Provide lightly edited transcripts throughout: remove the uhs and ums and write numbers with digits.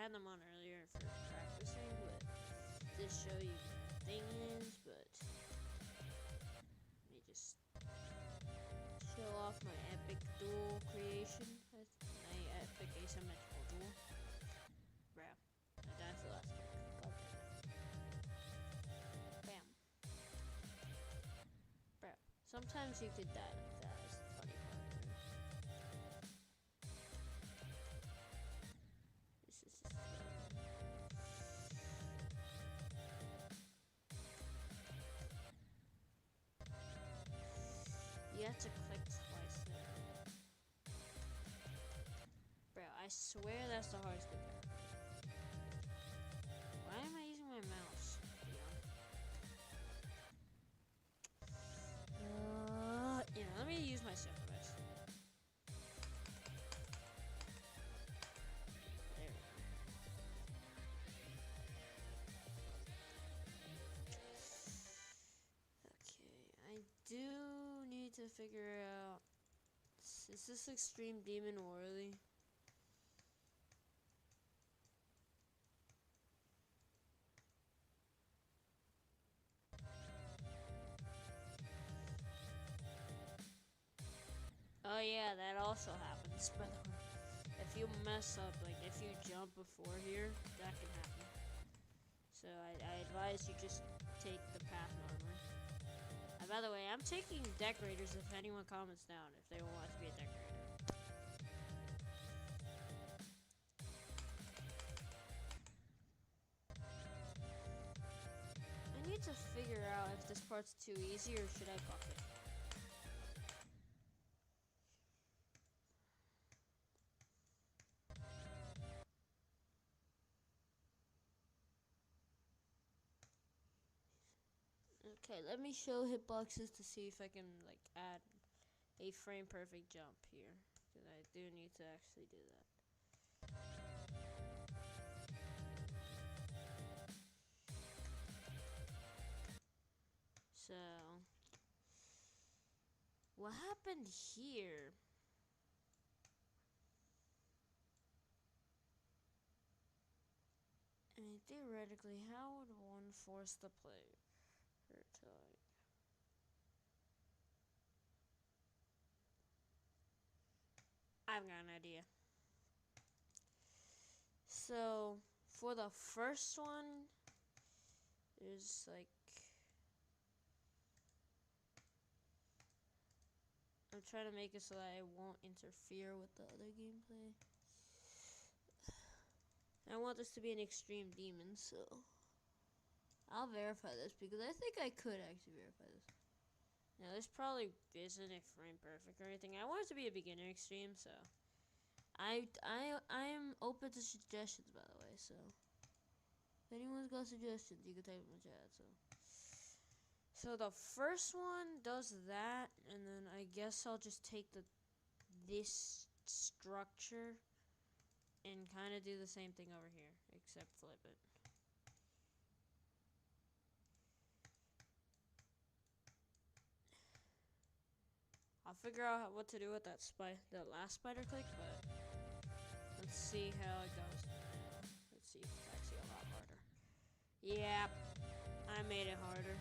had them on earlier for practicing, but just show you things, but let me just show off my epic duel creation. My epic asymmetrical duel. Bruh. That's the last one. God damn it. Bam. Bruh. Sometimes you could die like that. It's the funny part. This is fun. You have to click twice there. Bro, I swear that's the hardest thing ever. Why am I using my mouse? Yeah, let me use my super mouse. There we go. Okay, I do need to figure out, is this Extreme Demon worthy? Oh yeah, that also happens, by the way. If you mess up, like if you jump before here, that can happen. So I advise you just take the path normally. And by the way, I'm taking decorators if anyone comments down if they want to be a decorator. I need to figure out if this part's too easy or should I buff it. Okay, let me show hitboxes to see if I can like add a frame perfect jump here, because I do need to actually do that. So, what happened here? I mean, theoretically, how would one force the player to like... I've got an idea. So, for the first one, there's like... I'm trying to make it so that it won't interfere with the other gameplay. I want this to be an extreme demon, so... I'll verify this, because I think I could actually verify this. Now, this probably isn't a frame perfect or anything. I want it to be a beginner extreme, so... I am open to suggestions, by the way, so... If anyone's got suggestions, you can type in the chat, so... So the first one does that, and then I guess I'll just take this structure and kind of do the same thing over here, except flip it. I'll figure out what to do with that the last spider click, but let's see how it goes. Let's see if it's actually a lot harder. Yep, I made it harder.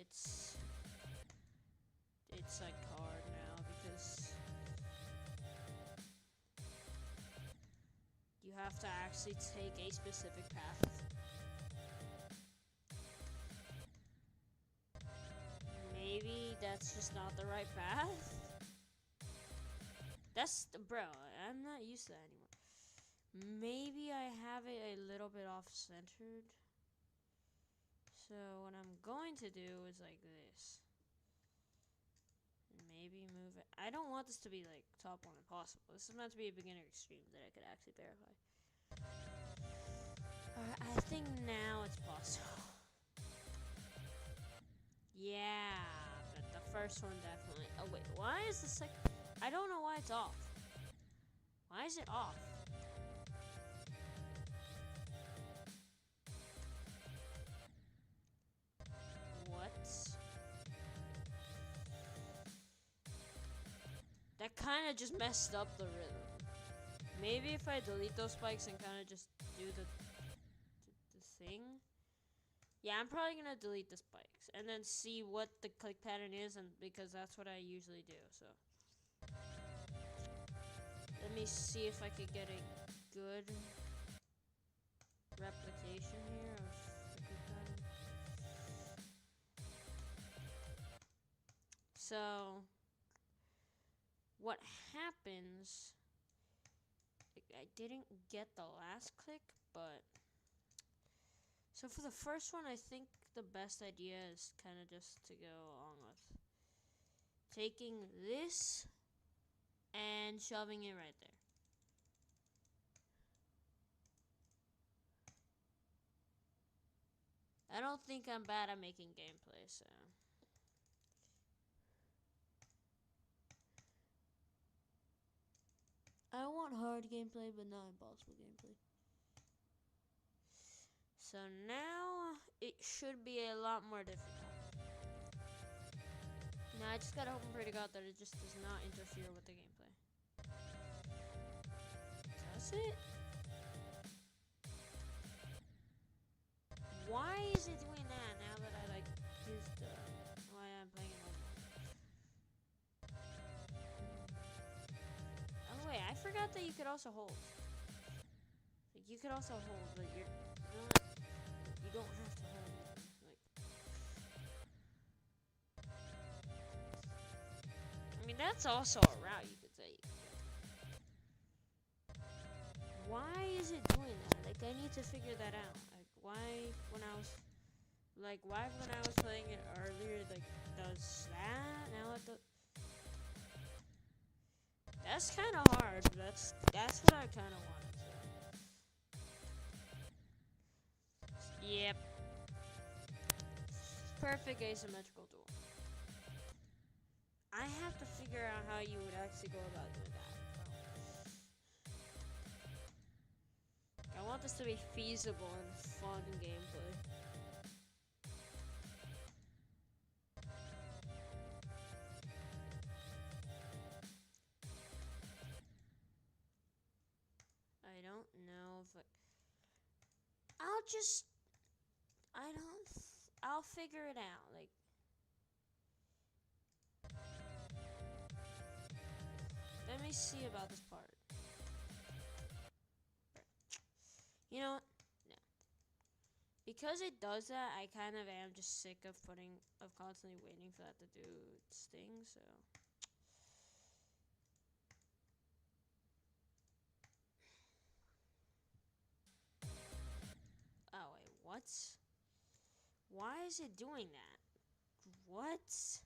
It's like hard now because you have to actually take a specific path. Maybe that's just not the right path. Bro, I'm not used to that anymore. Maybe I have it a little bit off-centered. So what I'm going to do is like this. And maybe move it. I don't want this to be like top one impossible. This is meant to be a beginner extreme that I could actually verify. Alright, I think now it's possible. Yeah, but the first one definitely. Oh wait, why is the second? I don't know why it's off. Why is it off? What? That kind of just messed up the rhythm. Maybe if I delete those spikes and kind of just do the thing. Yeah, I'm probably gonna delete the spikes and then see what the click pattern is, and because that's what I usually do. So let me see if I could get a good replication here of the click pattern. So what happens? I didn't get the last click, but so for the first one, I think the best idea is kind of just to go along with taking this and shoving it right there. I don't think I'm bad at making gameplay, so. I want hard gameplay, but not impossible gameplay. So now it should be a lot more difficult. Now I just gotta hope and pray to God that it just does not interfere with the gameplay. Does it? Why is it doing that now that I like used why I'm playing it normal? Oh wait, I forgot that you could also hold. Like you could also hold, but you don't have to hold. Like, I mean that's also a route you could take. Why is it doing that? Like I need to figure that out. Like why when I was playing it earlier, like does that now it does. That's kind of hard. That's what I kind of wanted. So. Yep. Perfect asymmetrical duel. I have to figure out how you would actually go about doing that. I want this to be feasible and fun gameplay. I don't know if I'll figure it out. Like, let me see about this part. You know what? No. Because it does that, I kind of am just sick of constantly waiting for that to do its thing, so. Oh, wait, what? Why is it doing that? What?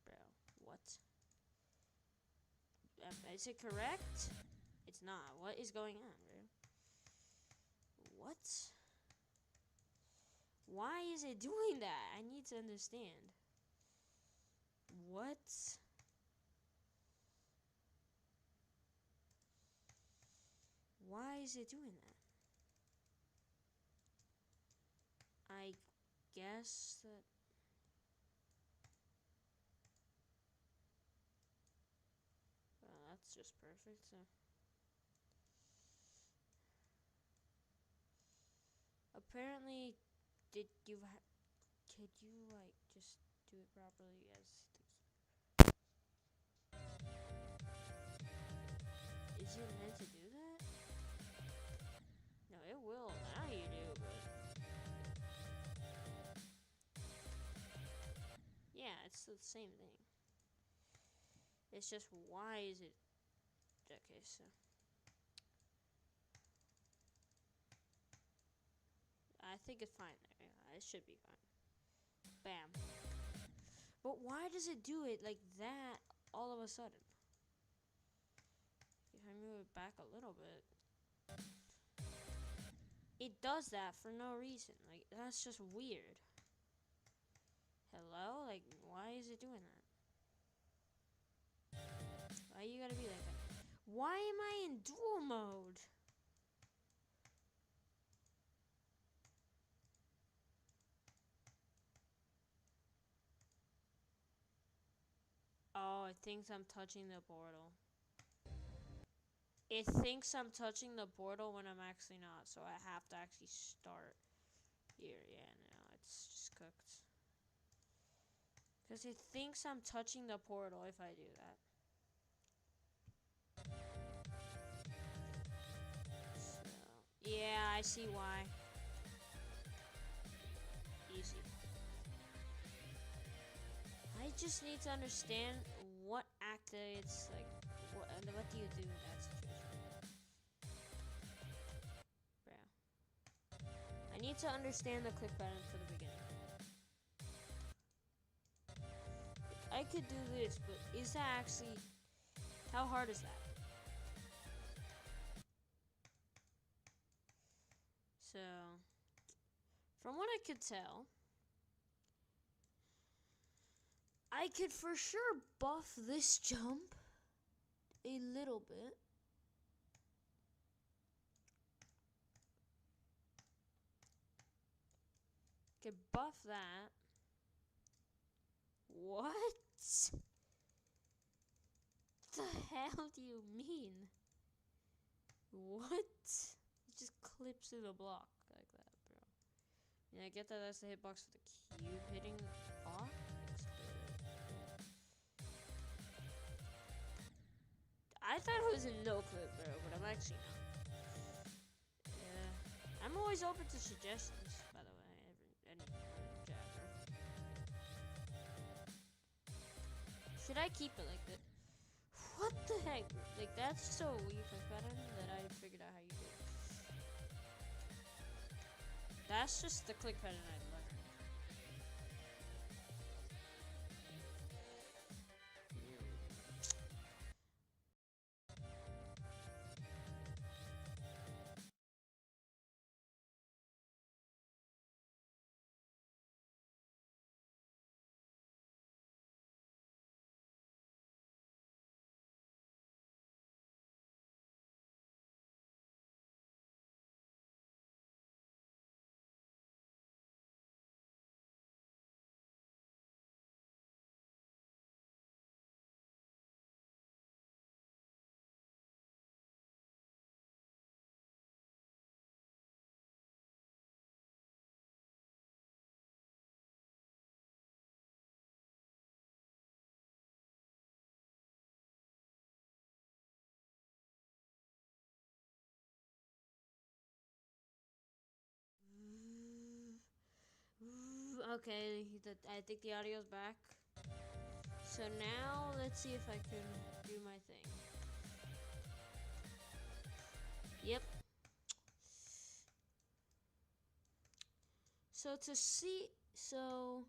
Bro, what? Is it correct? It's not. What is going on, bro? What? Why is it doing that? I need to understand. What? Why is it doing that? I guess that. Well, that's just perfect. So. Apparently, could you like just do it properly as? Is it meant to do that? No, it will allow you to, but. Yeah, it's the same thing. It's just why is it. Okay, so. I think it's fine there. It should be fine. Bam. But why does it do it like that all of a sudden? If I move it back a little bit. It does that for no reason. Like, that's just weird. Hello? Like, why is it doing that? Why you gotta be like that? Why am I in dual mode? it thinks I'm touching the portal. It thinks I'm touching the portal when I'm actually not, so I have to actually start here. Yeah, no, it's just cooked. Because it thinks I'm touching the portal if I do that. So, yeah, I see why. Easy. I just need to understand what activates, like, what do you do in that situation? Bro. I need to understand the click button for the beginning. I could do this, but is that actually... How hard is that? So, from what I could tell, I could for sure buff this jump a little bit. Could buff that. What? The hell do you mean? What? It just clips through the block like that, bro. Yeah, I get that that's the hitbox for the cube hitting the box. I thought it was a no clip, bro, but I'm actually not. Yeah. I'm always open to suggestions, by the way. Any chat, bro. Should I keep it like that? What the heck? Like, that's so weak click pattern that I figured out how you do it. That's just the click pattern I learned. Okay, I think the audio's back. So now let's see if I can do my thing. Yep. So to see, so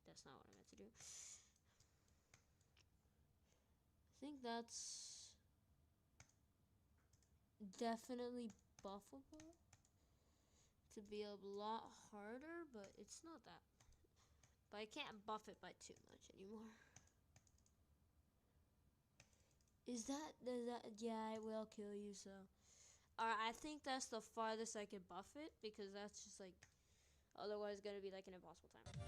that's not what I meant to do. I think that's definitely buffable to be a lot harder, but it's not that. But I can't buff it by too much anymore. Is that, yeah, it will kill you, so. I think that's the farthest I can buff it, because that's just like, otherwise gonna be like an impossible time.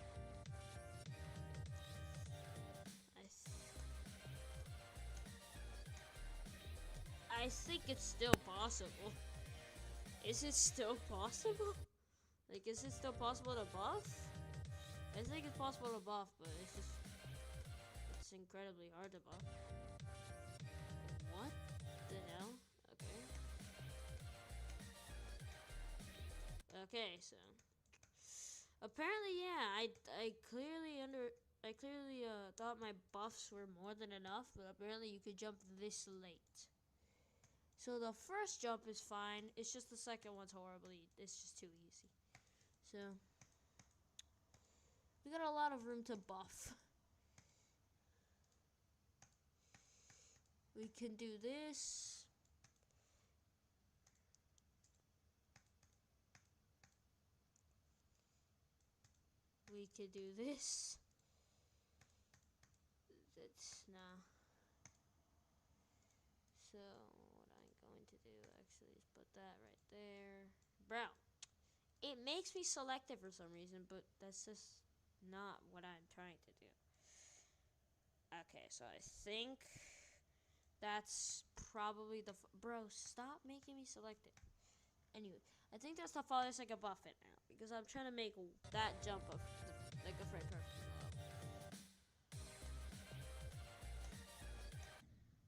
I think it's still possible. Is it still possible? Like, is it still possible to buff? I think it's possible to buff, but it's incredibly hard to buff. What the hell? Okay, so apparently, yeah, I clearly thought my buffs were more than enough, but apparently you could jump this late. So the first jump is fine. It's just the second one's horribly. It's just too easy. So we got a lot of room to buff. We can do this. We could do this. That's nah. So what I'm going to do actually is put that right there. Bro, it makes me select it for some reason, but that's just not what I'm trying to do. Okay, so I think that's probably the... Bro, stop making me select it. Anyway, I think that's the farthest I can buff it now. Because I'm trying to make that jump of, like, a frame perfect.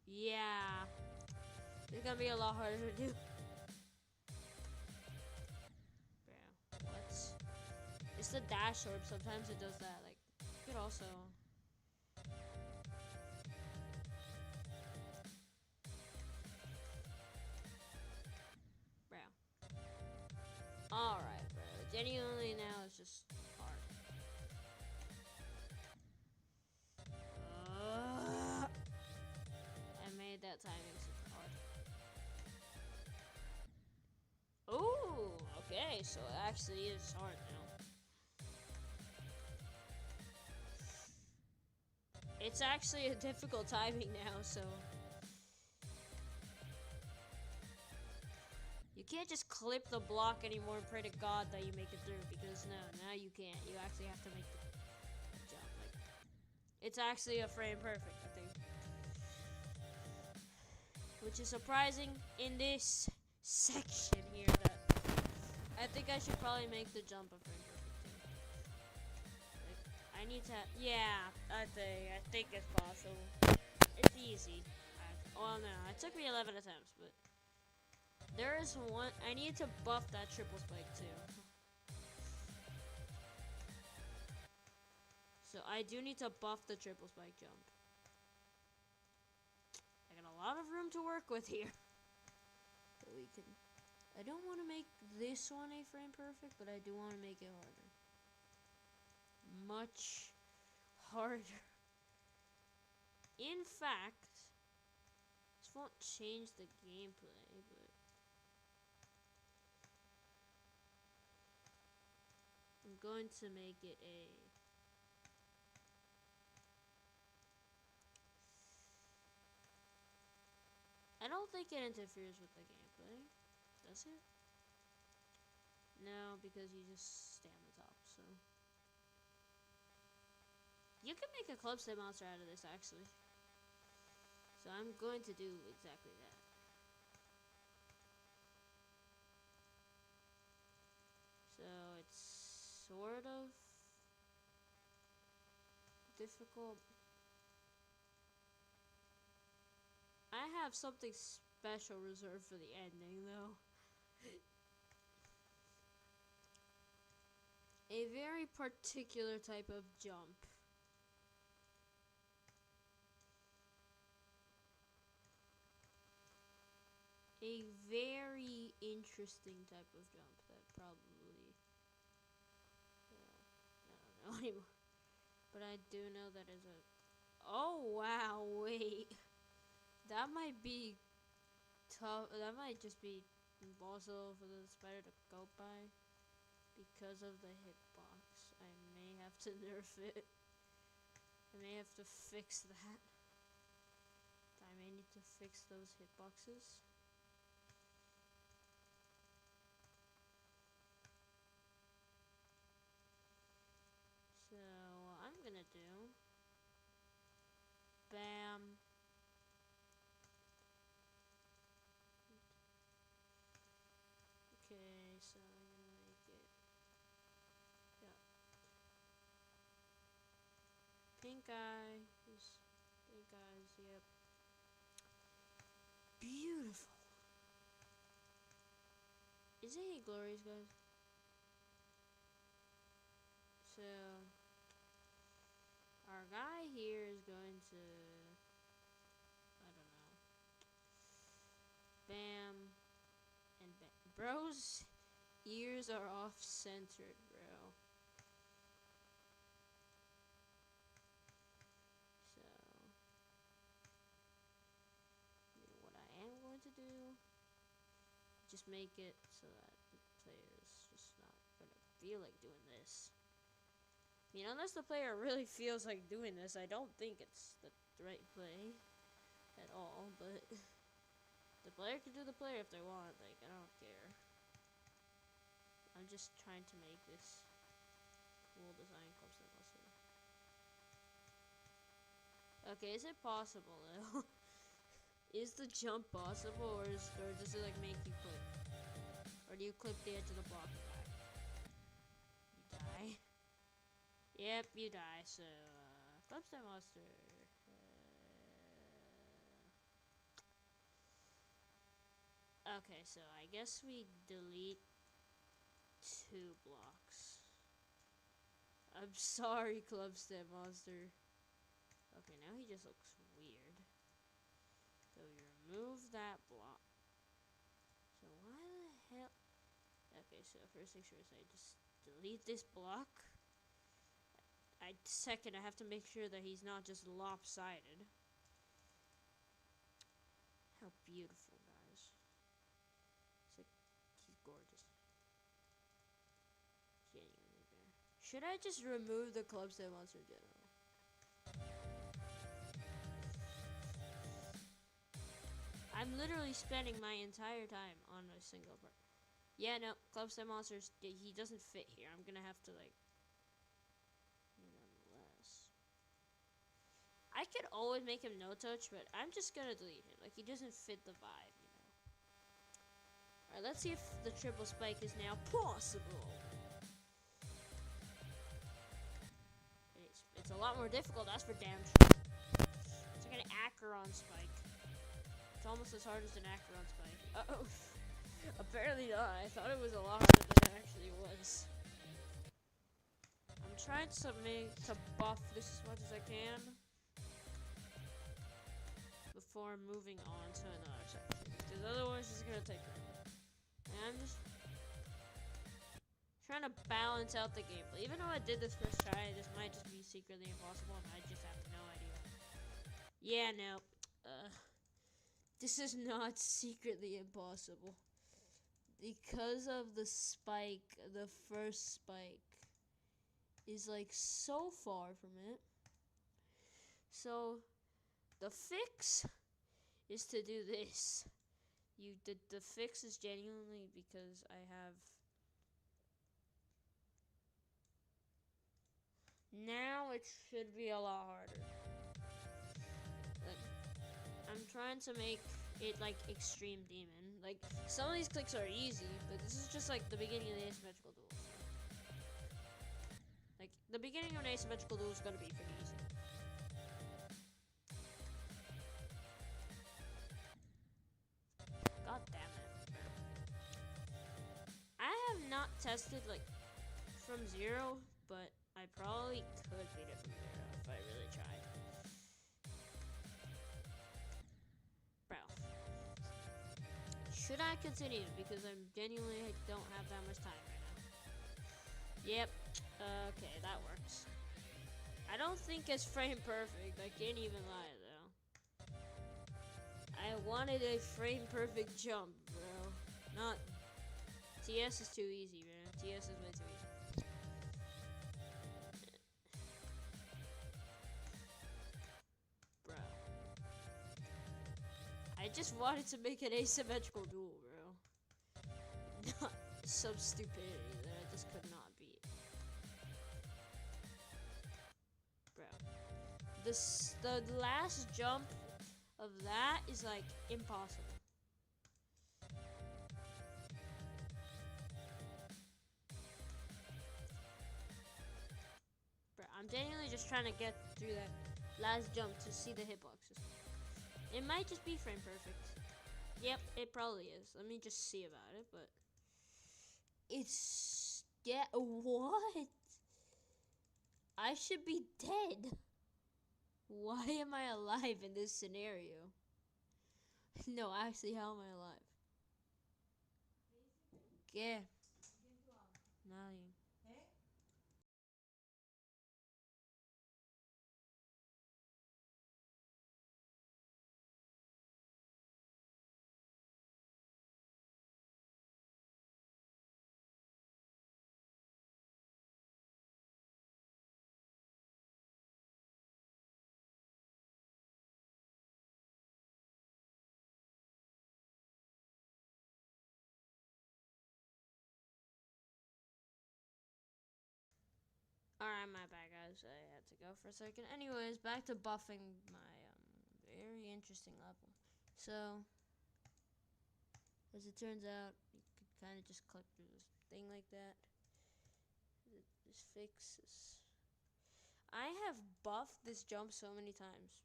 Yeah. It's gonna be a lot harder to do. Bro, what? It's the dash orb. Sometimes it does that. Like, you could also... Bro. Alright, bro. Genuinely now it's just hard. I made that timing super hard. Ooh, okay, so it actually is hard now. It's actually a difficult timing now, so... You can't just clip the block anymore and pray to God that you make it through, because no, now you can't. You actually have to make the jump. Like, it's actually a frame perfect, I think. Which is surprising in this section here that I think I should probably make the jump a frame perfect too. Like, I need to, yeah, I think it's possible. It's easy. Well, no, it took me 11 attempts, but there is one. I need to buff that triple spike too. So I do need to buff the triple spike jump. I got a lot of room to work with here. So we can. I don't want to make this one a frame perfect, but I do want to make it harder. Much harder. In fact, this won't change the gameplay, but I'm going to make it a... I don't think it interferes with the gameplay, does it? No, because you just stay on the top, so... You can make a club step monster out of this, actually. So I'm going to do exactly that. So it's sort of difficult. I have something special reserved for the ending, though. A very particular type of jump. A very interesting type of jump that probably... Well, I don't know anymore. But I do know that is a... Oh, wow, wait. That might be tough. That might just be impossible for the spider to go by because of the hitbox. I may have to nerf it. I may have to fix that. I may need to fix those hitboxes. So what I'm gonna do... Bam. Okay, so I'm gonna make it... Yep. Pink eye. Pink eyes, yep. Beautiful. Is it glorious, guys? So... Our guy here is going to... I don't know. Bam. And bam. Bro's ears are off-centered, bro. So... You know what I am going to do? Just make it so that the player's just not gonna feel like doing this. I mean, unless the player really feels like doing this, I don't think it's the right play at all, but the player can do the player if they want, like, I don't care. I'm just trying to make this cool design club step also. Okay, is it possible though? Is the jump possible, or does it like make you clip? Or do you clip the edge of the block and die? You die. Yep, you die. So, Clubstep Monster. Okay, so I guess we delete 2 blocks. I'm sorry, Clubstep Monster. Okay, now he just looks weird. So we remove that block. So why the hell? Okay, so first things first, I just delete this block. Second, I have to make sure that he's not just lopsided. How beautiful, guys. It's like, he's gorgeous. Genuinely there. Should I just remove the Clubstep Monster in general? I'm literally spending my entire time on a single part. Yeah, no, Clubstep Monsters, he doesn't fit here. I'm gonna have to, like, nonetheless. I could always make him no touch, but I'm just gonna delete him. Like, he doesn't fit the vibe, you know. Alright, let's see if the triple spike is now possible. It's a lot more difficult, that's for damn sure. It's like an Acheron spike. It's almost as hard as an Acheron spike. Uh-oh. Apparently not. I thought it was a lot harder than it actually was. I'm trying to buff this as much as I can before moving on to another section, because otherwise it's gonna take forever. And I'm just trying to balance out the gameplay. Even though I did this first try, this might just be secretly impossible, and I just have no idea. Yeah, no. This is not secretly impossible. Because of the spike, the first spike is like so far from it. So the fix is to do this. The fix is genuinely because I have now it should be a lot harder. Like, I'm trying to make it like Extreme Demon. Like, some of these clicks are easy, but this is just like the beginning of the asymmetrical duel. Like, the beginning of an asymmetrical duel is gonna be pretty easy. God damn it. I have not tested like from 0, but I probably could beat it from 0 if I really tried. Bro. Should I continue? Because I'm genuinely don't have that much time right now. Yep. Okay, that works. I don't think it's frame perfect. I can't even lie though. I wanted a frame perfect jump, bro. Not TS is too easy, man. TS is way too easy. Bro. I just wanted to make an asymmetrical duel, bro. Not some stupidity that I just could not beat. Bro. The last jump of that is like impossible. Bro, I'm genuinely just trying to get through that last jump to see the hitboxes. It might just be frame perfect. Yep, it probably is. Let me just see about it, but it's what? I should be dead. Why am I alive in this scenario? No, actually, how am I alive? Yeah. Now Alright, my bad, guys. I had to go for a second. Anyways, back to buffing my very interesting level. So, as it turns out, you could kind of just click through this thing like that. This fixes. I have buffed this jump so many times.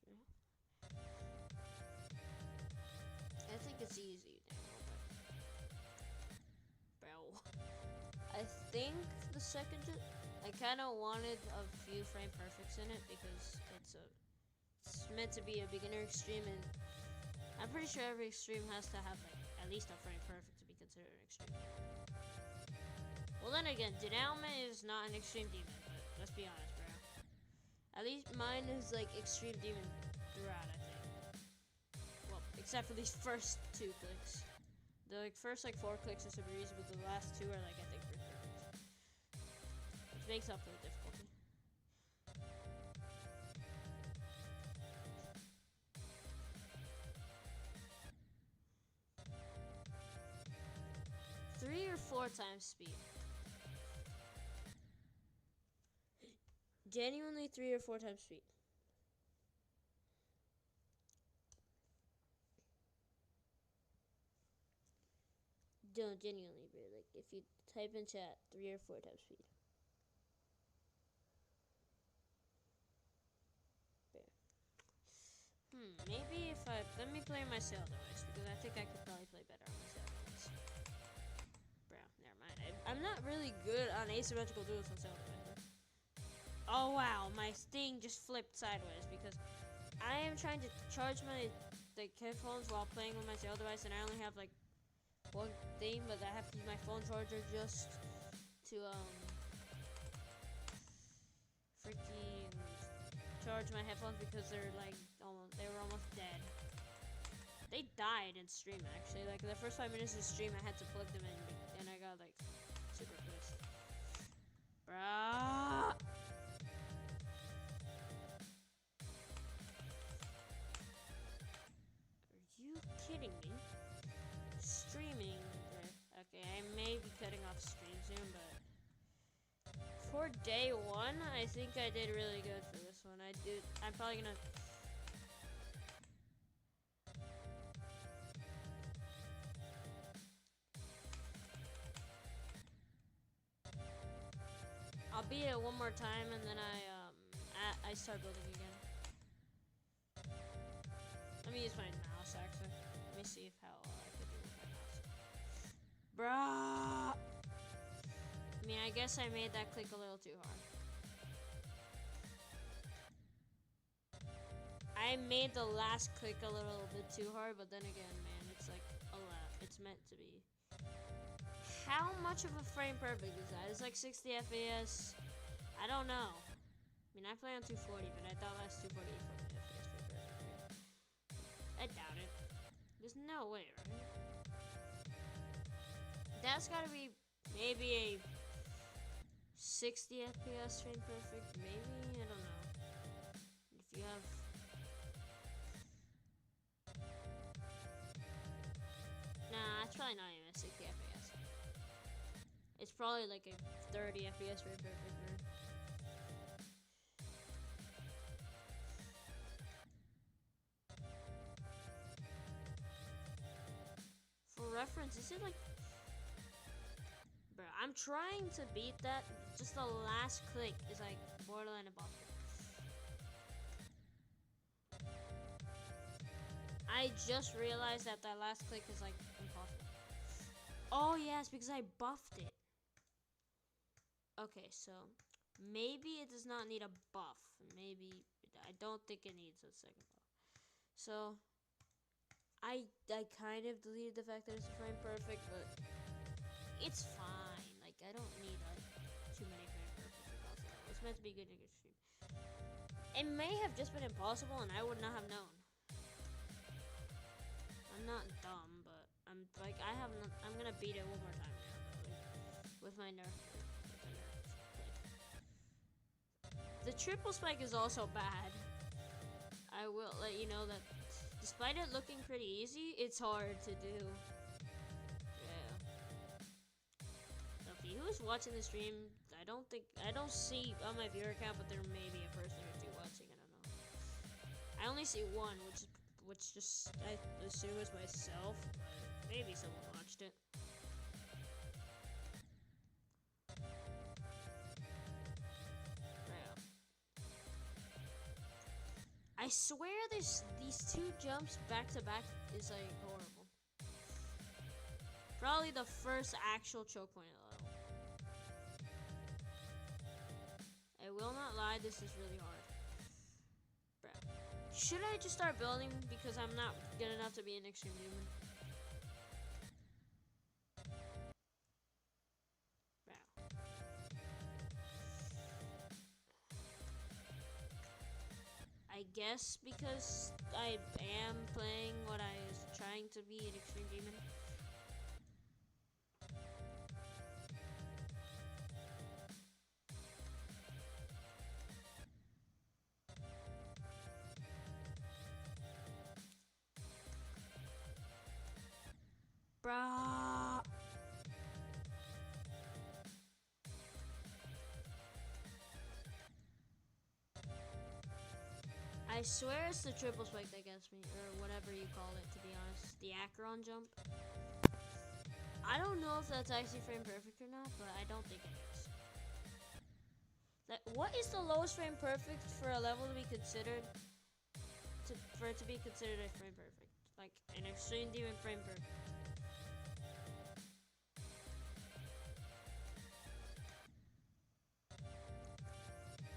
I think it's easy now, bro. I think the second I kind of wanted a few frame perfects in it because it's meant to be a beginner extreme, and I'm pretty sure every extreme has to have like at least a frame perfect to be considered an extreme. Well, then again, Denalma is not an extreme demon, but let's be honest, bro. At least mine is like extreme demon throughout, I think. Well, except for these first 2 clicks. The like first like 4 clicks are super easy, but the last 2 are like I think 3 perfects, which makes up for the difficulty. Three or 4 times speed. Genuinely 3 or 4 times speed. No, genuinely, bro. Like, if you type in chat, 3 or 4 times speed. Maybe if let me play my sail device, because I think I could probably play better on my sail device. Bro, never mind. I'm not really good on asymmetrical duels on sail device. Oh wow, my thing just flipped sideways because I am trying to charge my headphones while playing with my sail device, and I only have like 1 thing, but I have to use my phone charger just to freaking charge my headphones because they're like they were almost dead. They died in stream actually. Like the first 5 minutes of stream, I had to plug them in, and I got like super pissed. Bruh. Are you kidding me? Streaming. Okay, I may be cutting off stream soon, but for day 1, I think I did really good for this one. I'm probably gonna. I'll beat it 1 more time, and then I start building again. Let me use my mouse actually. Let me see how I could do with my mouse. Bruh. I mean, I guess I made that click a little too hard. I made the last click a little bit too hard, but then again, man, it's like it's meant to be. How much of a frame perfect is that? It's like 60 FPS. I don't know. I mean, I play on 240, but I thought that's 240 FPS frame perfect. I doubt it. There's no way, right? That's gotta be maybe a 60 FPS frame perfect. Maybe, I don't know. If you have. Nah, it's probably not even a 60 FPS. It's probably like a 30 FPS frame perfect, man. For reference, is it like... Bro, I'm trying to beat that. Just the last click is like borderline impossible. I just realized that last click is like impossible. Oh yes, because I buffed it. Okay, so maybe it does not need a buff. Maybe I don't think it needs a second buff. So I kind of deleted the fact that it's a frame perfect, but it's fine. Like I don't need like too many frame perfects across the level. It's meant to be good in extreme. It may have just been impossible, and I would not have known. I'm not dumb, but I'm like I'm gonna beat it 1 more time now, though, like, with my nerf. The triple spike is also bad. I will let you know that despite it looking pretty easy, it's hard to do. Yeah. Sophie, who's watching the stream, I I don't see on my viewer count, but there may be a person or two watching. I don't know. I only see one, which just I assume is myself. Maybe someone watched it. Bro. I swear these two jumps back to back is like horrible. Probably the first actual choke point of the level. I will not lie, this is really hard. Bro. Should I just start building because I'm not good enough to be an extreme demon? Bro. I guess because I am playing what I was trying to be an extreme demon. Bruh. I swear it's the triple spike that gets me, or whatever you call it, to be honest. The Acheron jump. I don't know if that's actually frame perfect or not, but I don't think it is. What is the lowest frame perfect for a level to be considered, for it to be considered a frame perfect? Like, an extreme demon frame perfect.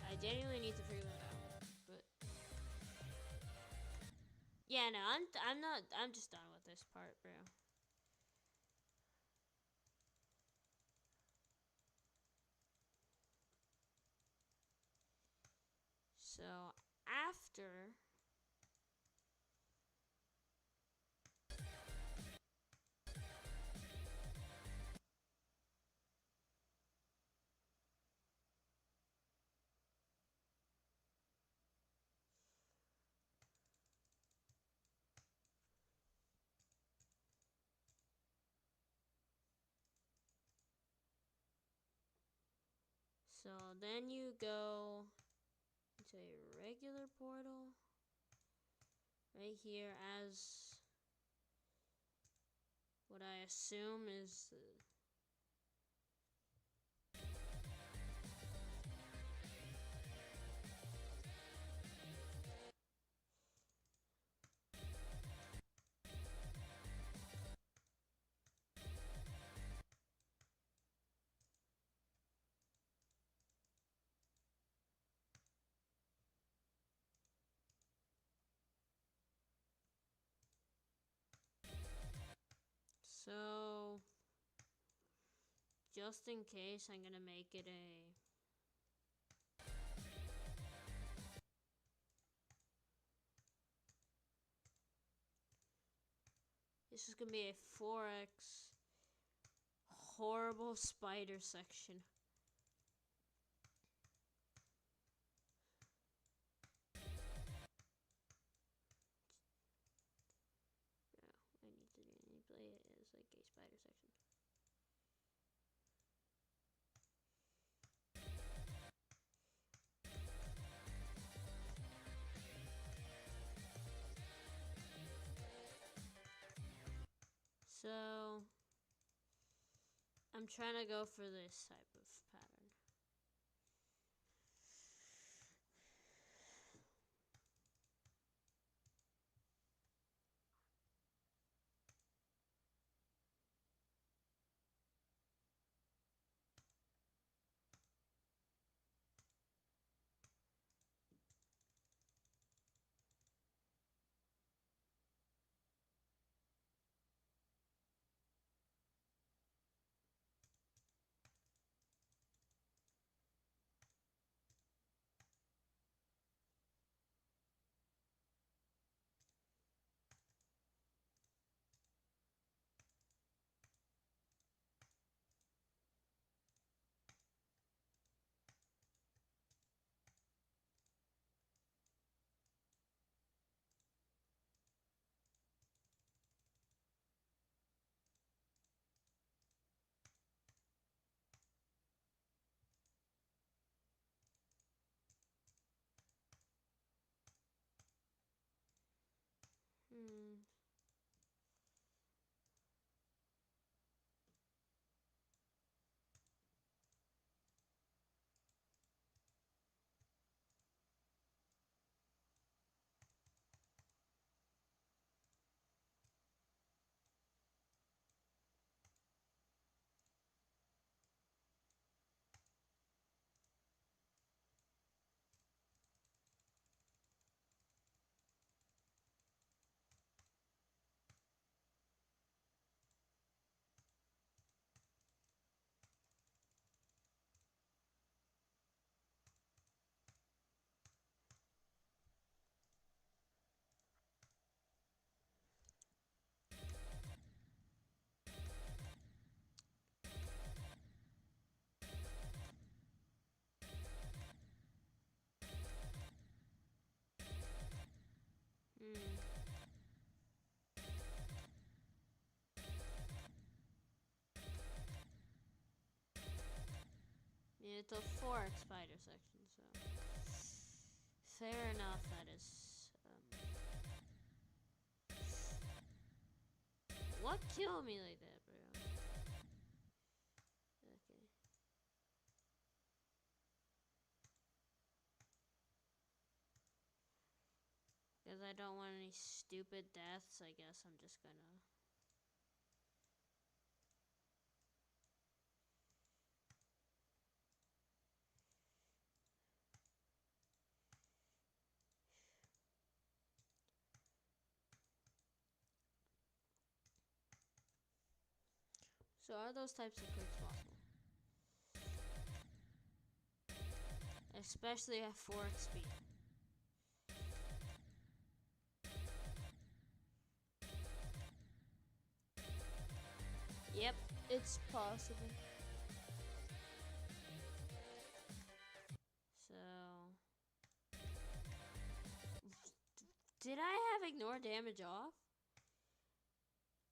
I genuinely need to figure that out, but yeah, no, I'm just done with this part, bro. So after So then you go into a regular portal right here as what I assume is the so just in case I'm gonna make it a this is gonna be a 4x horrible spider section. I need to play it as like a spider section. So I'm trying to go for this type of pattern. Hmm. Hmm. Yeah, it's a 4x spider section, so fair enough. That is. What killed me like that, bro? Okay. Because I don't want any stupid deaths, I guess I'm just gonna. So are those types of clicks possible? Especially at 4x speed. Yep, it's possible. So, did I have ignore damage off?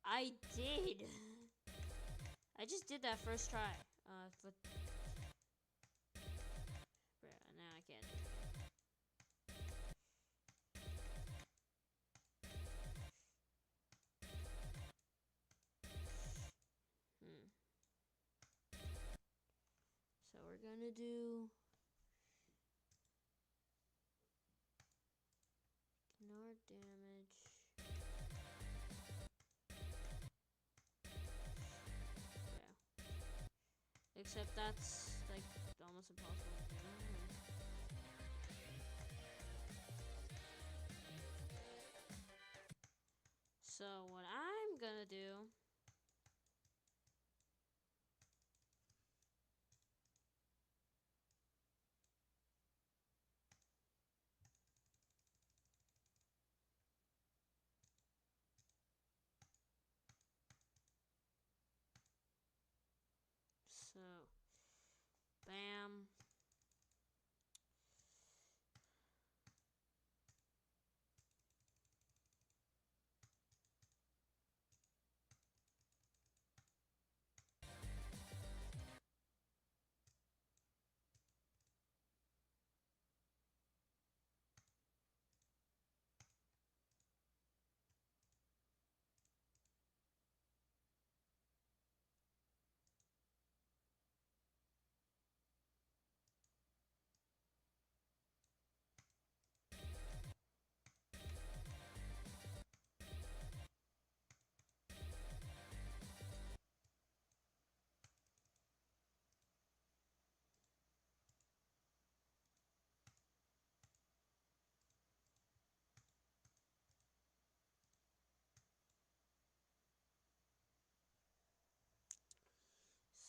I did. I just did that first try. But bro, now I can't do it. Hmm. So we're gonna do ignore damage. Yeah. Except that's like almost impossible to do. So what I'm gonna do. So, bam.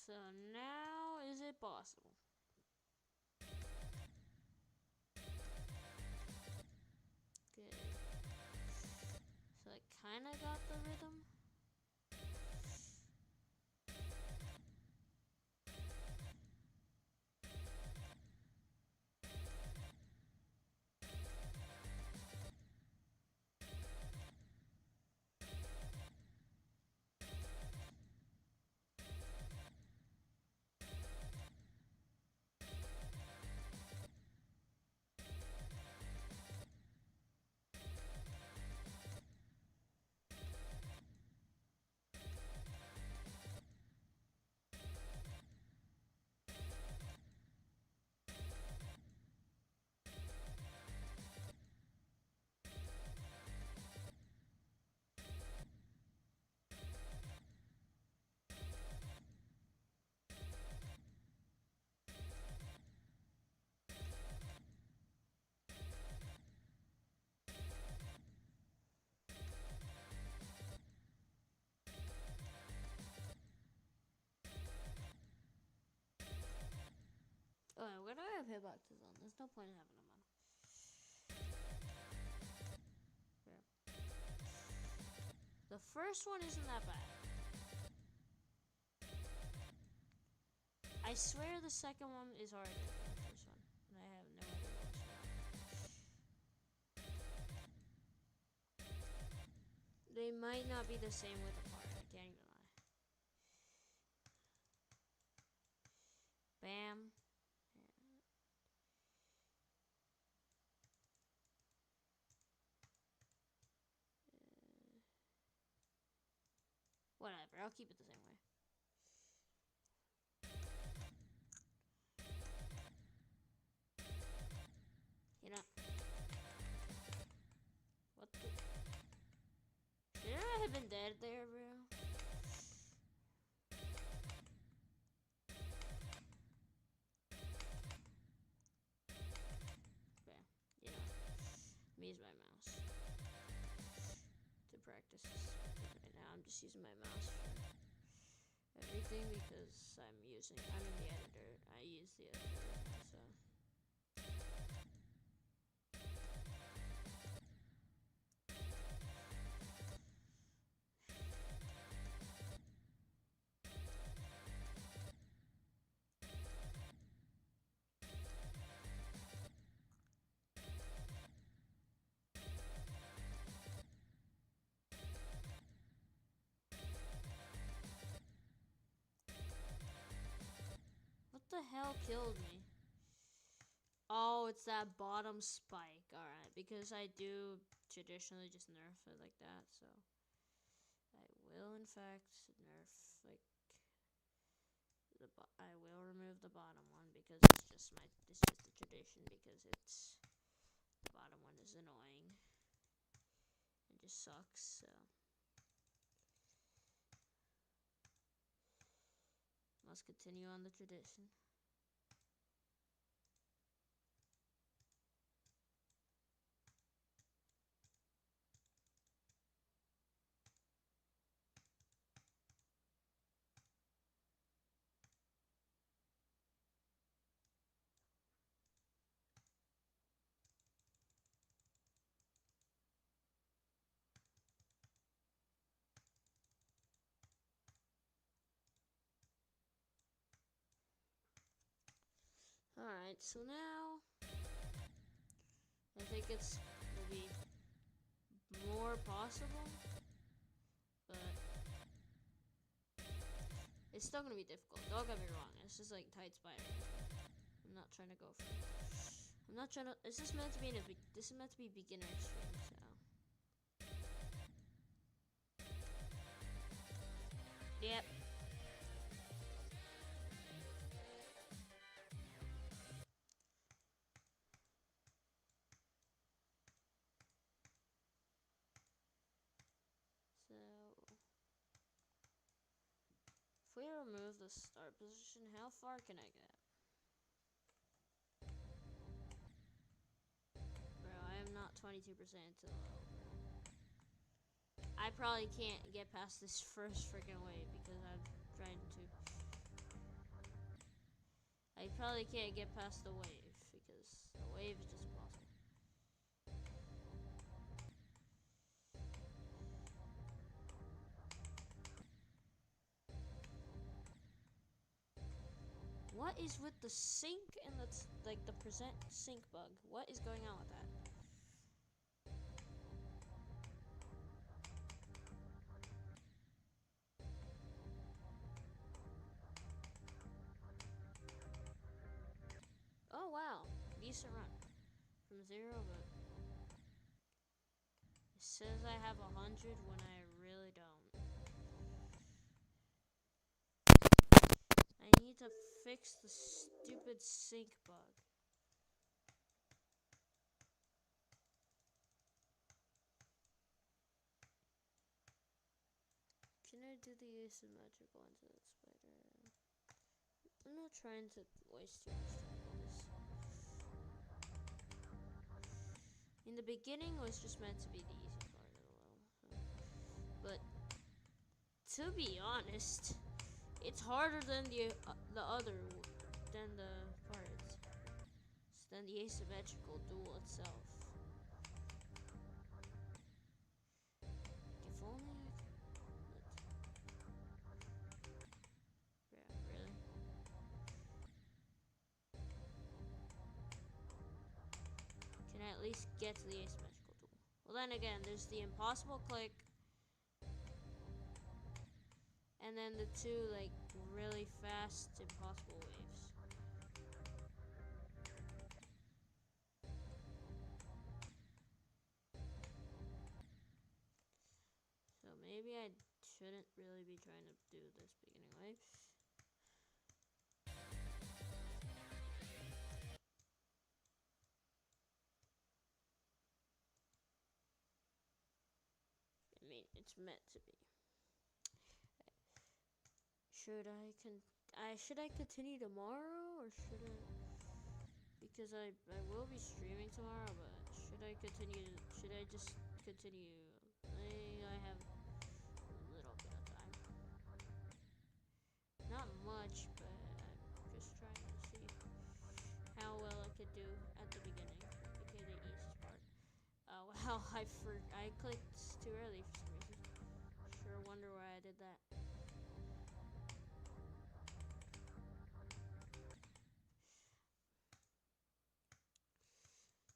So now is it possible? Good. So I kind of got the rhythm. have hitboxes on. There's no point in having them on. There. The first one isn't that bad. I swear the second one is harder than the first one. And I have no idea what's wrong. They might not be the same width apart. I can't even lie. Bam. Whatever, I'll keep it the same way. You know. What the? Should I have been dead there, bro? Okay, you know. Let me use my mouse to practice. Right now, I'm just using my mouse for everything because I'm in the editor. I use the editor, so. What the hell killed me? Oh, it's that bottom spike. Alright, because I do traditionally just nerf it like that, so I will in fact nerf like I will remove the bottom one because it's just the tradition because the bottom one is annoying and just sucks, so must continue on the tradition. Alright, so now I think it's gonna be more possible, but it's still gonna be difficult. Don't get me wrong, it's just like tight spider. I'm not trying to go for I'm not trying to this is meant to be beginner extreme, so yep. So if we remove the start position, how far can I get? Bro, I am not 22% into the level, bro. I probably can't get past this first freaking wave because I'm trying to. I probably can't get past the wave because the wave is just impossible. What is with the sync and the percent sync bug? What is going on with that? Oh wow, decent run from 0, but it says I have 100 when I really don't. I need to fix the stupid sync bug. Can I do the asymmetrical into that spider? I'm not trying to waste too much time on this. In the beginning, it was just meant to be the easy part of the level. But to be honest, it's harder than the parts. than the asymmetrical duel itself. If only I could. Yeah, really? Can I at least get to the asymmetrical duel? Well, then again, there's the impossible click. And then the two, like, really fast impossible waves. So maybe I shouldn't really be trying to do this beginning wave. I mean, it's meant to be. Should I continue tomorrow, or should I? Because I will be streaming tomorrow, but should I continue? Should I just continue? I have a little bit of time. Not much, but I'm just trying to see how well I could do at the beginning. Okay, the easiest part. Oh wow, I clicked too early for some reason. Sure wonder why I did that.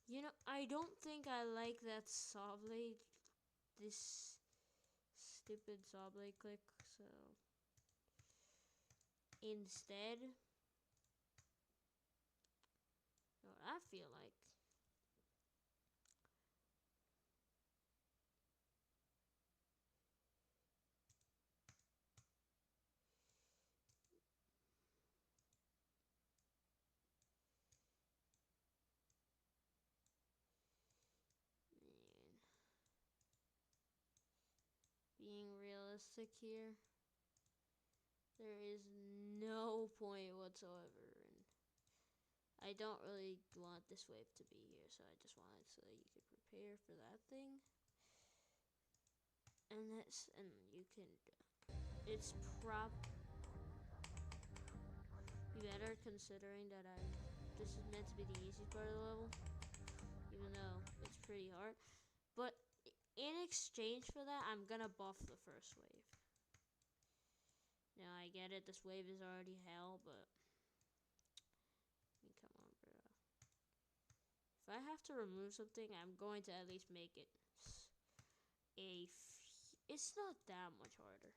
You know, I don't think I like that saw blade. This stupid saw blade click, so instead, what I feel like. Man, being realistic here, there is no point whatsoever. And I don't really want this wave to be here, so I just want it so that you can prepare for that thing. And you can, it's be better considering that this is meant to be the easy part of the level, even though it's pretty hard. But in exchange for that, I'm gonna buff the first wave. Now I get it, this wave is already hell, but I mean, come on, bro. If I have to remove something, I'm going to at least make it it's not that much harder.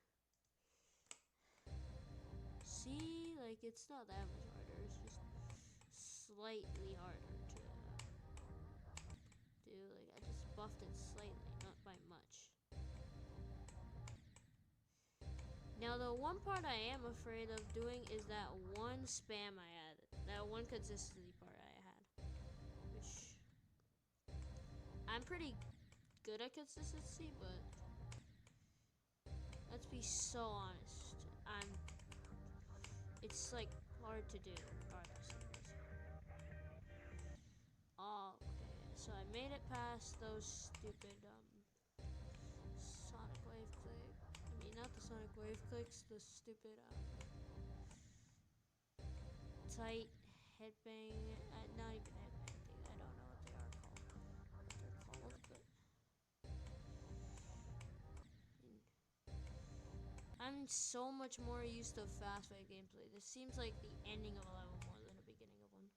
See, like, it's not that much harder. It's just slightly harder to do. Like, I just buffed it slightly, not by much. Now, the one part I am afraid of doing is that one spam I added. That one consistency part I had. Which, I'm pretty good at consistency, but let's be so honest. It's like hard to do regardless of this. Oh, okay. So I made it past those stupid sonic wave click. I mean, not the sonic wave clicks, the stupid tight headbang. Not even headbang thing. I don't know what they are called. What they're called, but I'm so much more used to fast wave gameplay. This seems like the ending of a level more than the beginning of one.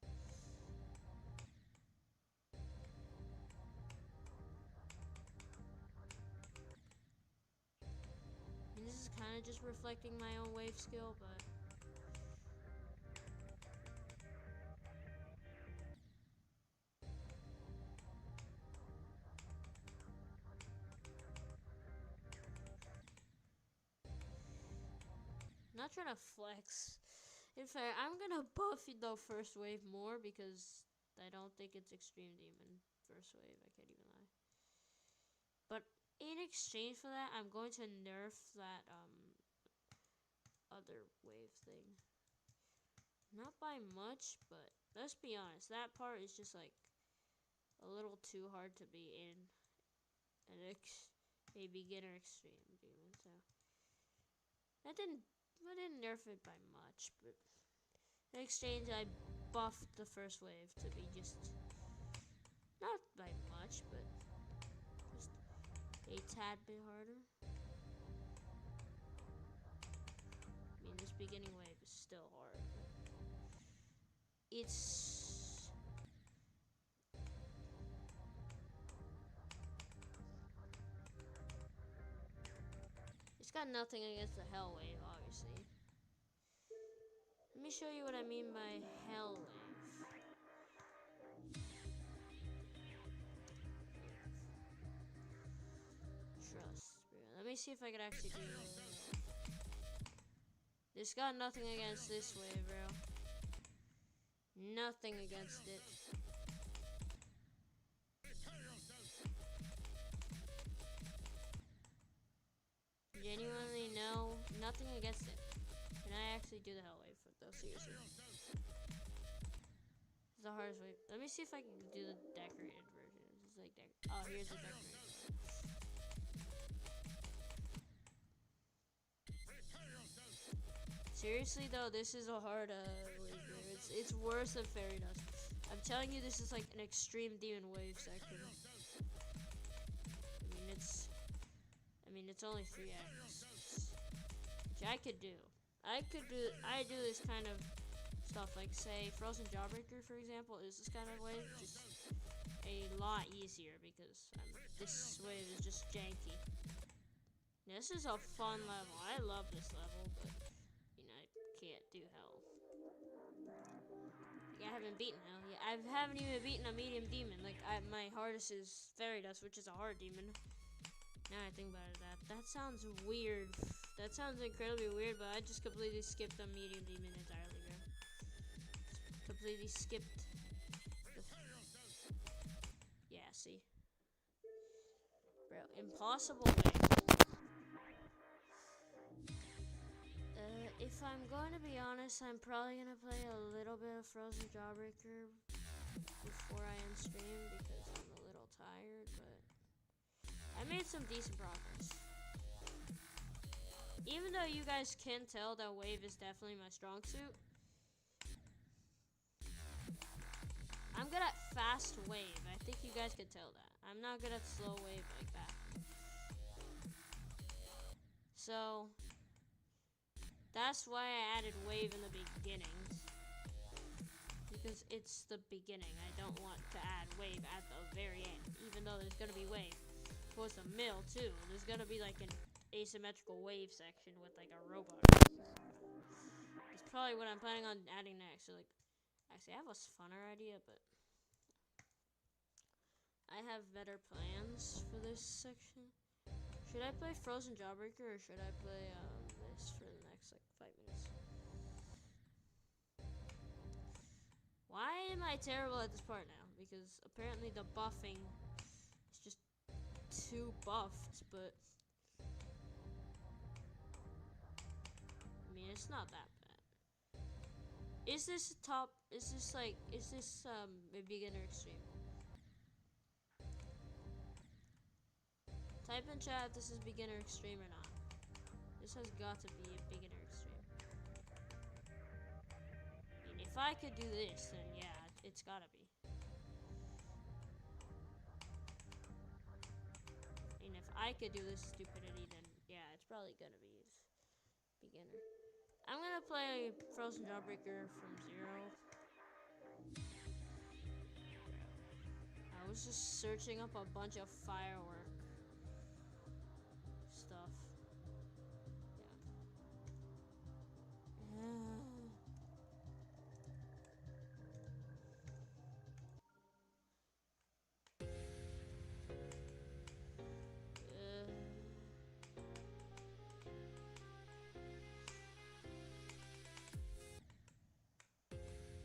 I mean, this is kind of just reflecting my own wave skill, but not trying to flex. In fact, I'm gonna buff the first wave more because I don't think it's Extreme Demon first wave. I can't even lie. But in exchange for that, I'm going to nerf that other wave thing. Not by much, but let's be honest, that part is just like a little too hard to be in a beginner Extreme Demon. So I didn't nerf it by much, but in exchange, I buffed the first wave to be just not by much, but just a tad bit harder. I mean, this beginning wave is still hard. It's got nothing against the Hell Wave, obviously. Let me show you what I mean by Hell Wave. Trust. Let me see if I could actually do it. This got nothing against this wave, bro. Nothing against it. Genuinely, no. Nothing against it. Can I actually do the Hell Wave, though? Seriously. This is the hardest wave. Let me see if I can do the decorated version. This is like oh, here's the decorated version. Seriously though, this is a hard wave here. It's worse than Fairy Dust. I'm telling you, this is like an extreme demon wave section. I mean, it's only 3x, which I could do. I do this kind of stuff, like say Frozen Jawbreaker, for example, is this kind of wave, just a lot easier because this wave is just janky. This is a fun level. I love this level, but you know, I can't do Hell. Like, I haven't beaten Hell yet. I haven't even beaten a medium demon. Like my hardest is Fairy Dust, which is a hard demon. Now I think about it, that sounds weird. That sounds incredibly weird, but I just completely skipped a medium demon entirely, bro. Completely skipped yeah, see? Bro, impossible way. If I'm going to be honest, I'm probably going to play a little bit of Frozen Jawbreaker before I end stream because I'm a little tired, but I made some decent progress. Even though you guys can tell that wave is definitely my strong suit, I'm good at fast wave. I think you guys could tell that. I'm not good at slow wave like that. So that's why I added wave in the beginning. Because it's the beginning. I don't want to add wave at the very end. Even though there's gonna be wave towards the middle too. There's gonna be like an asymmetrical wave section with like a robot. It's probably what I'm planning on adding next. So like, actually, I have a funner idea, but I have better plans for this section. Should I play Frozen Jawbreaker or should I play this for the next like 5 minutes? Why am I terrible at this part now? Because apparently the buffing is just too buffed, but I mean, it's not that bad. Is this a beginner extreme? Type in chat if this is beginner extreme or not. This has got to be a beginner extreme. I mean, if I could do this, then yeah, it's gotta be. And if I could do this stupidity, then yeah, it's probably gonna be beginner. I'm gonna play Frozen Jawbreaker from 0. I was just searching up a bunch of firework stuff.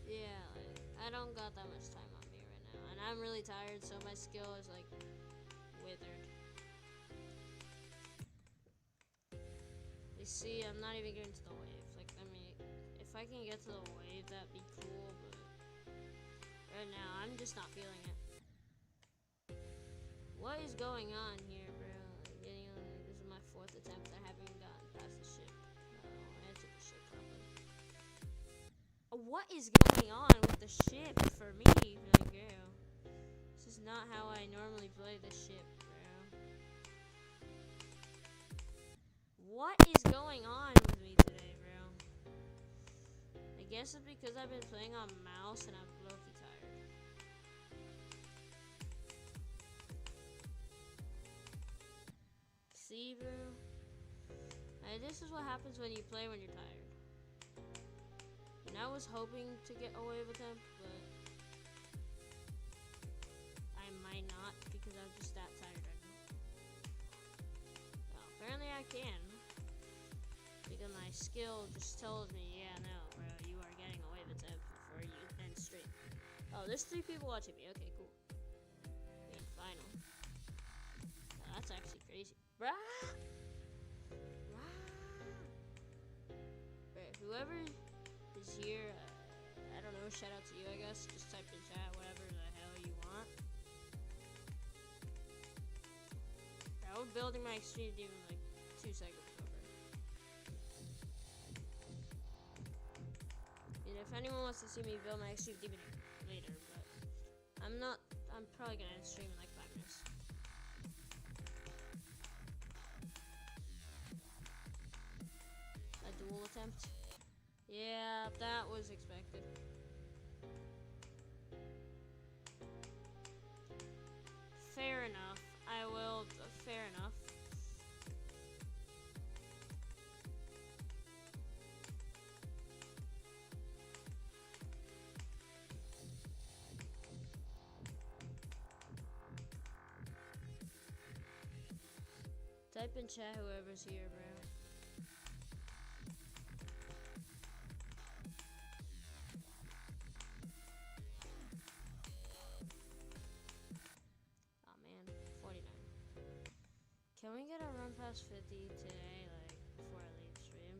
Yeah, like, I don't got that much time on me right now, and I'm really tired, so my skill is like withered. You see, I'm not even getting to the wave. Like, I mean, if I can get to the wave, that'd be cool, but right now, I'm just not feeling it. What is going on here, bro? Like, this is my 4th attempt. I haven't even gotten past the ship. I don't answer the ship properly. What? What is going on with the ship for me? Like, girl, this is not how I normally play this ship, bro. What is going on with me today, bro? I guess it's because I've been playing on mouse and I'm low-key tired. See, bro? This is what happens when you play when you're tired. And I was hoping to get away with him, but I might not because I'm just that tired right now. Well, apparently I can. Because my skill just tells me, yeah, no, bro, you are getting away with him before you end stream. Oh, there's 3 people watching me. Okay, cool. I mean, final. Oh, that's actually crazy. Bruh! Whoever is here, I don't know, shout out to you, I guess. Just type in chat, whatever the hell you want. I was building my extreme demon like 2 seconds over. And if anyone wants to see me build my extreme demon later, but I'm probably gonna end stream in like 5 minutes. A duel attempt. Yeah, that was expected. Fair enough. I will. Fair enough. Type in chat whoever's here, bro. Can we get a run past 50 today, like, before I leave stream?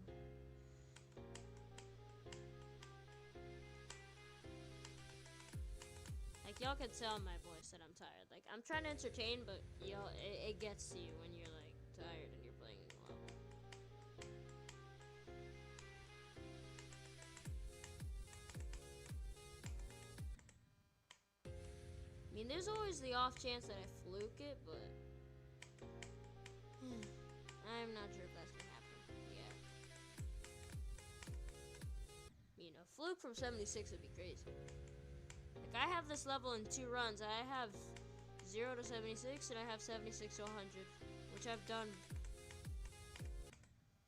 Like, y'all can tell my voice that I'm tired. Like, I'm trying to entertain, but, y'all, it gets to you when you're, like, tired and you're playing a level. I mean, there's always the off chance that I fluke it, but I'm not sure if that's gonna happen. Yeah. You know, fluke from 76 would be crazy. Like, I have this level in 2 runs. I have 0 to 76, and I have 76 to 100, which I've done.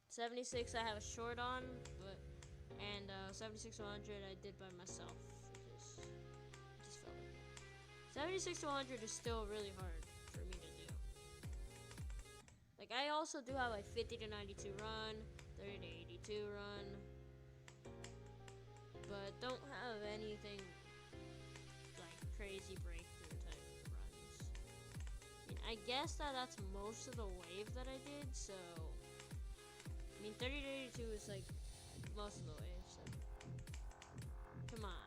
76 I have a short on, and 76 to 100 I did by myself, because it just felt like it. 76 to 100 is still really hard for me to do. Like, I also do have like 50 to 92 run, 30 to 82 run, but don't have anything like crazy breakthrough type runs. I mean, I guess that's most of the wave that I did, so I mean 30 to 82 is like most of the wave, so come on.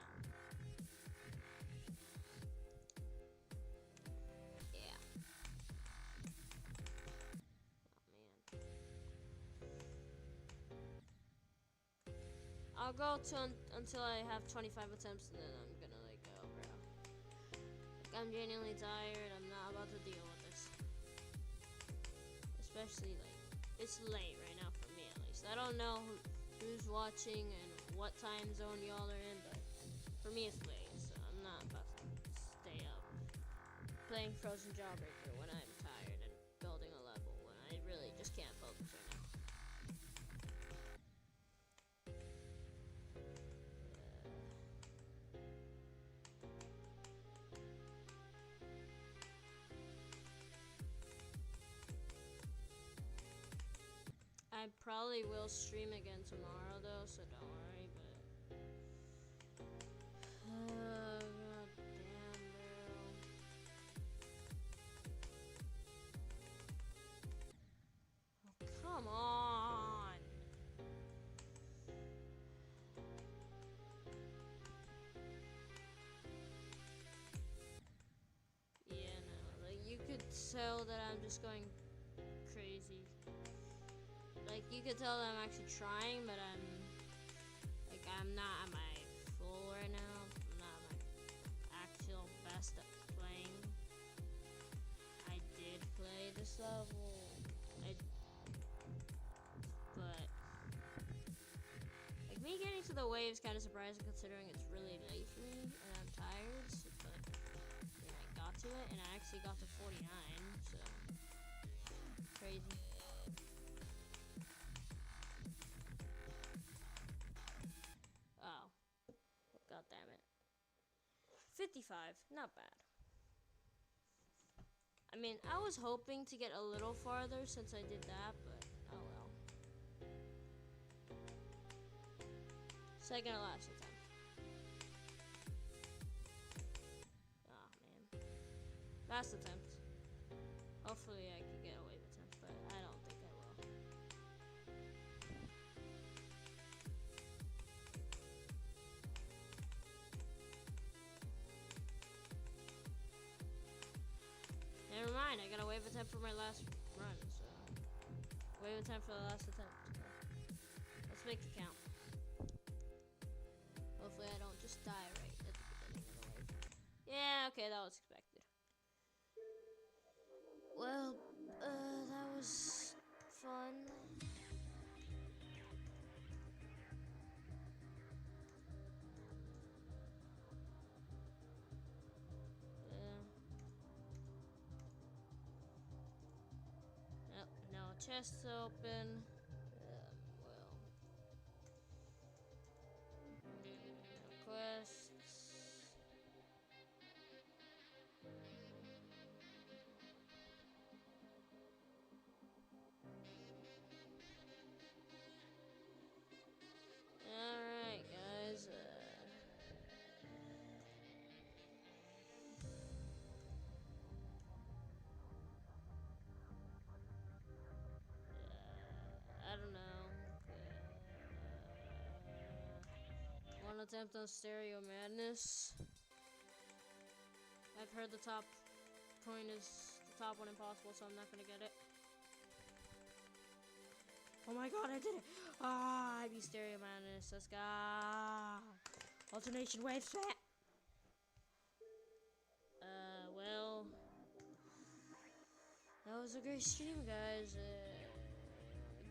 I'll go until I have 25 attempts, and then I'm gonna like go, bro. Like, I'm genuinely tired. I'm not about to deal with this. Especially like it's late right now for me, at least. I don't know who's watching and what time zone y'all are in, but for me it's late, so I'm not about to stay up playing Frozen Jawbreaker when I'm tired and building a level when I really just can't focus right now. I probably will stream again tomorrow though, so don't worry, but god damn, bro. Oh, come on. Yeah, no, like you could tell that I'm just going crazy. Like, you could tell that I'm actually trying, but I'm not at my to the waves kind of surprising considering it's really late for me and I'm tired. But then I got to it and I actually got to 49. So crazy. Oh, god damn it. 55, not bad. I mean, I was hoping to get a little farther since I did that, but oh well. Second to last attempt. Oh man. Last attempt. Hopefully I can get away with 10, but I don't think I will. Never mind, I got a wave attempt for my last run, so wave attempt for the last attempt. Let's make it count. Hopefully I don't just die right at the beginning of the wave. Yeah, okay, that was expected. Well, that was fun. No chests open. Well. No quests. Alright, guys. I don't know. One attempt on Stereo Madness. I've heard the top point is the top one impossible, so I'm not gonna get it. Oh my god, I did it! Ah, I beat Stereo Madness. Let's go! Alternation wave set! Well, that was a great stream, guys.